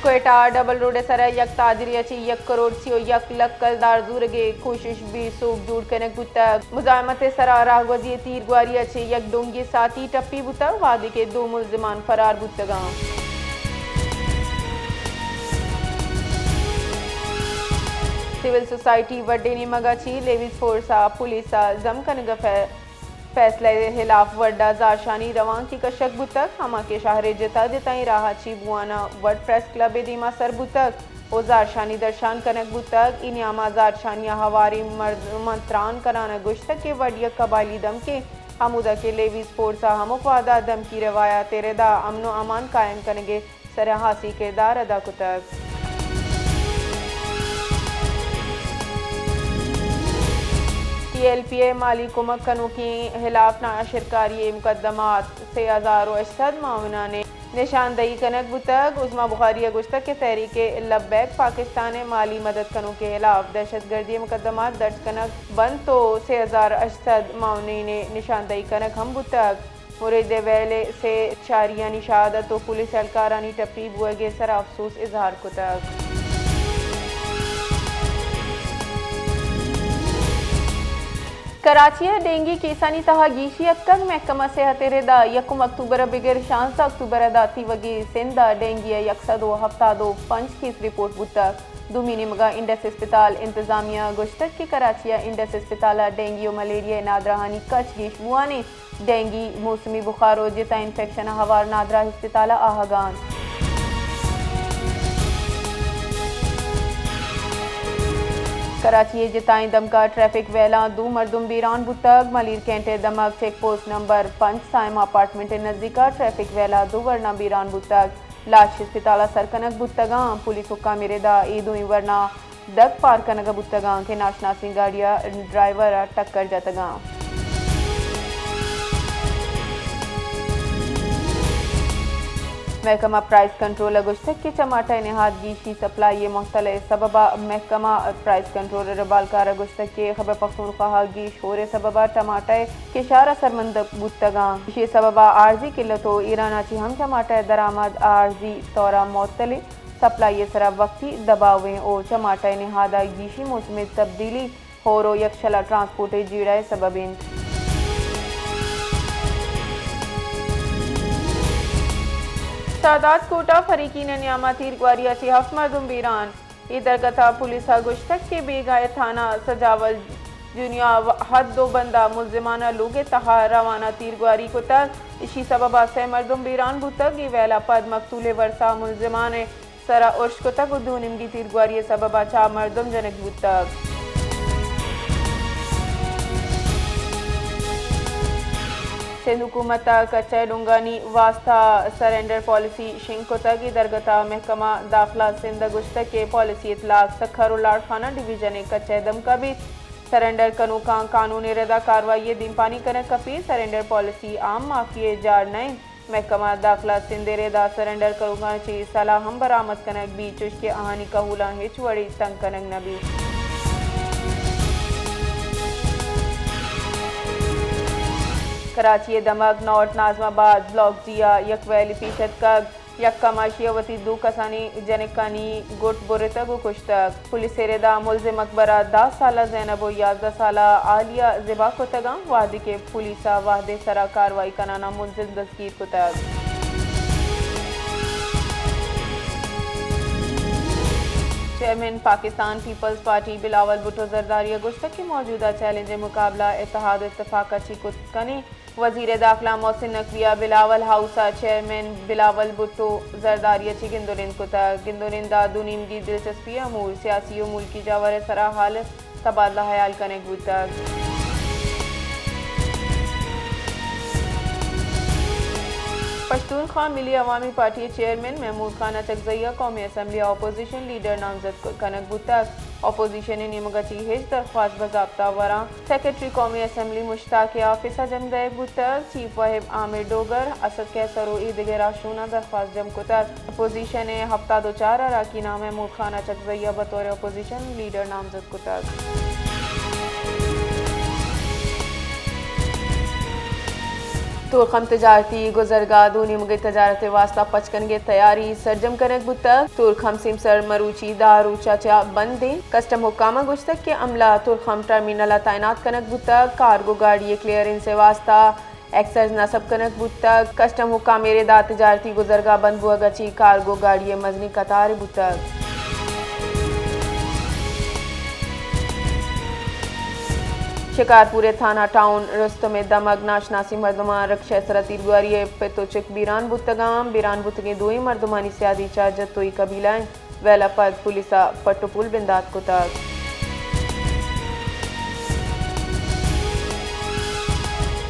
Quetta double road sir यक ताजरियाची 1 करोड़ सियो 1 लाख कलदार जूरगे कोशिश भी सूख जूड़ कनक बुता मुजामत सरा रागवजी तीर ग्वारियाची 1 डोंगी साथी टप्पी बुता वादे के 2 मुलजिमान फरार बुतगा सिविल सोसाइटी वड्डेनी मगाची लेविस फोर्सा पुलिसा जमकनग फैसले खिलाफ वड्डा जारशानी रवान की कशक बुतक हमा के शहर जता जताई राहाची बुआना वड प्रेस क्लब दीमा सर बुतक ओ जारशानी दर्शान कनक बुतक इनियामा जारशानिया हवारी मंत्रान कराना गुश्तक के वडिया कबाली दम के हमूदा के लेविस फोर्सा हमकवादा दम की रवाया तेरेदा अमनो अमान कायम करेंगे सरहासी किरदार अदा कुतक TLPA माली कुमक कनू की खिलाफ नाशिरकारी मुकदमात 3800 मामला ने निशानदही कनक बुतक उस्मा बुखारी गुश्तक के तहरीक लब्बैक पाकिस्तान माली मदद कनू के खिलाफ दहशत गर्दी मुकदमात दर्ज कनक बंद तो 3800 मामले ने निशानदही कनक हम बुतक मुरीद वेले से शारियानी शहादत तो पुलिस एहलकारानी टप्पी बुएगे सर अफसोस इजहार कुतक कराची डेंगी केसानी तहा गीशी अक्कग महकमा सेहत रेदा 1 अक्टूबर बिगर 6 अक्टूबर दाती वगी सिंधा डेंगी 172 पंच केस रिपोर्ट बुतक दुमीनी मगा इंडस अस्पताल इंतजामिया गुश्तक की कराचिया इंडस अस्पताल डेंगी और मलेरिया नादराहानी कच गीश मुआने डेंगी मौसमी बुखारो जिता इन्फेक्शन हवार नादरा अस्पताल आहगान कराची जिताई दमका ट्रैफिक वेला 2 मरदुम बीरान बुतक मलिर कैंटे दमक चेक पोस्ट नंबर 5 साइम अपार्टमेंट नजदीका ट्रैफिक वेला 2 वरना बीरान बुतक लाश अस्पताल सरकनक बुतगा पुलिस हुक्का मिरेदा ईदो वरना दग पार कनक बुतगा के नाशनासी गाड़िया ड्राइवर टक्कर जतगा महकमा प्राइस कंट्रोल गुश्तक के चमाटा नहाद गीशी सप्लाई मुख्तल सबबा महकमा प्राइस कंट्रोल रबालकार गुश्तक के खबर पख्तूनख्वा गीश होरे सबबा टमाटा के शारा सरमंद बुतगा ये सबबा आर्जी किल्लतो ईरानाची हम टमाटा दरामद आर्जी तौरा मुख्तल सप्लाई सरा वक्ती दबावें और चमाटा नहादा गीशी मौसम तब्दीली होरो यकशला ट्रांसपोर्ट जीड़ा सबबिन सादात कोटा फरीकी ने न्यामा तीर ग्वारिया ची 7 मरदुम बीरान इधर गथा पुलिस गुश्तक के बेगाए थाना सजावल जुनिया हद 2 बंदा मुलजिमाना लोगे तहा रवाना तीर ग्वारी को तक इसी सबबा से मरदुम बीरान बुतक ये वेला पद मकतूले वर्षा मुलजिमान सरा उर्श को तक उदू निमगी तीर ग्वारी सबबा चा मरदुम जनक बुतक सिंध हुकूमत कच्चे डुंगानी वास्ता सरेंडर पॉलिसी शिंग को तक दरगता महकमा दाखिला सिंध गुश्तक के पॉलिसी इतलाक सखर लाड़खाना डिवीजन कच्चे दम का भी सरेंडर कनू का कानून रदा कार्रवाई दिन पानी कनक कपी सरेंडर पॉलिसी आम माफिए जार नए महकमा दाखिला सिंध रेदा सरेंडर करूँगा ची सलाह हम बरामद कनक भी चुश के आहानी कहूला हिचवड़ी तंग कनक नबी कराची दमक नॉर्थ नाजमाबाद ब्लॉक जिया यकवैली फीसद का यक्का माशियावती 2 कसानी जनकानी गुट बुरतक कुश्तक पुलिस रेदा मुलजिम अकबरा 10 साल जैनब 11 साल आलिया जिबा को तगा वादी के पुलिसा वादे सरा कार्रवाई कराना मुलजिम दस्तगीर को तग chairman Pakistan peoples party Bilawal Bhutto Zardari गुश्तक के मौजूदा चैलेंज मुकाबला इत्तेहाद इत्तफाक चिकुतकनी वजीर दाखिला मोहसिन नकविया बिलावल हाउसा चेयरमैन बिलावल भुट्टो जरदारी ची गिंदोरिंद कुता गिंदोरिंदा दुनिमगी दिलचस्पी अमूर सियासी और मुल्की जावर सरा हाल तबादला ख्याल कनेक बुता पश्तूनख्वा मिली अवामी पार्टी चेयरमैन महमूद खान अचकजैया कौमी असम्बली अपोजिशन लीडर नामजद कनक बुतक अपोजिशन निमगची हिज दरख्वास्त बजाब्ता वरा सेक्रेटरी कौमी assembly Mushtaq आफिसा जमदय बुतक chief वहिब Aamir Dogar Asad casserole ईदगे राशूना दरख्वास्त जम कुतक अपोजिशन हफ्ता 2-4 अराकीना महमूद खान अचकजैया बतौर अपोजिशन लीडर नामजद कुतक तुरखम तजारती गुजरगा दूनी मुगे तजारत वास्ता पचकनगे तैयारी सरजम कनक बुतक तुरखम सिमसर मरूची दारू चाचा बंदे कस्टम हुकामा गुश्तक के अमला तुरखम टर्मिनल तैनात कनक बुतक कार्गो गाड़ी क्लियरेंस वास्ता एक्सर्ज नसब कनक बुतक कस्टम हुक्का मेरे दा तजारती गुजरगा बंद बुआ गची कार्गो गाड़ी मजनी कतार बुतक शिकारपुरे थाना टाउन रुस्तम दमग नाशनासी मर्दमान रक्षा सरती गुआरी पेतोचिक बीरान बुतगे दोई मर्दमानी सियादी चार जतोई कबीला वेला पद पुलिसा पट्टोपुल बिंदात को तक